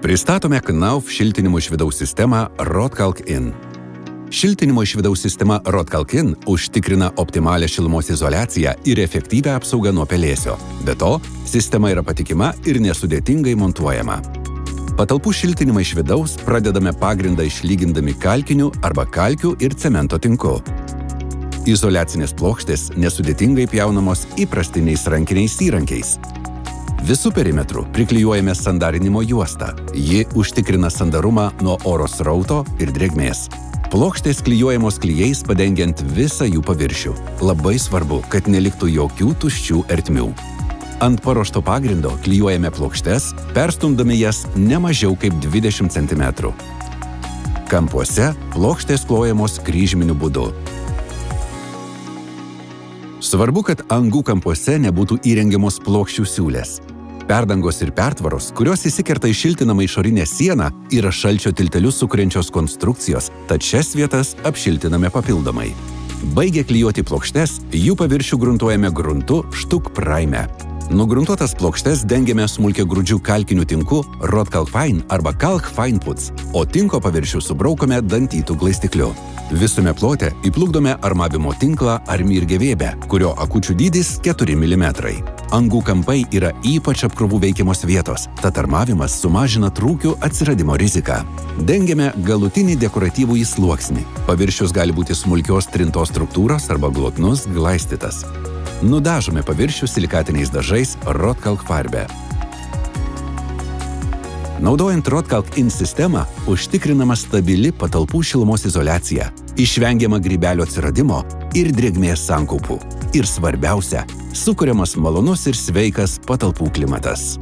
Pristatome Knauf šiltinimo iš vidaus sistemą RotKalk-In. Šiltinimo iš vidaus sistema RotKalk-In užtikrina optimalią šilumos izoliaciją ir efektyvią apsaugą nuo pelėsio. Be to, sistema yra patikima ir nesudėtingai montuojama. Patalpų šiltinimą iš vidaus pradedame pagrindą išlygindami kalkiniu arba kalkių ir cemento tinku. Izoliacinės plokštės nesudėtingai pjaunamos įprastiniais rankiniais įrankiais. Visų perimetrų priklijuojame sandarinimo juostą. Ji užtikrina sandarumą nuo oro srauto ir drėgmės. Plokštės klijuojamos klijais padengiant visą jų paviršių. Labai svarbu, kad neliktų jokių tuščių ertmių. Ant paruošto pagrindo klijuojame plokštes, perstumdami jas ne mažiau kaip 20 cm. Kampuose plokštės klojamos kryžminiu būdu. Svarbu, kad angų kampuose nebūtų įrengiamos plokščių siūlės. Perdangos ir pertvaros, kurios įsikerta į šiltinamą išorinę sieną, yra šalčio tiltelius sukuriančios konstrukcijos, tad šias vietas apšiltiname papildomai. Baigę klijuoti plokštes, jų paviršių gruntuojame gruntu štukpraime. Nugruntuotas plokštes dengiame smulkiagrūdžių kalkiniu tinku RotKalk-Fine arba Kalk-Fine-Puts, o tinko paviršių subraukome dantytų glaistikliu. Visame plote įplukdome armavimo tinklą ar mirgėvėbę, kurio akučių dydis 4 mm. Angų kampai yra ypač apkrovų veikiamos vietos, tad armavimas sumažina trūkių atsiradimo riziką. Dengiame galutinį dekoratyvųjį sluoksnį. Paviršius gali būti smulkios trintos struktūros arba glotnus glaistytas. Nudažome paviršių silikatiniais dažais RotKalk farbe. Naudojant RotKalk-In sistemą, užtikrinama stabili patalpų šilumos izoliacija, išvengiama grybelio atsiradimo ir drėgmės sankaupų. Ir svarbiausia, sukuriamas malonus ir sveikas patalpų klimatas.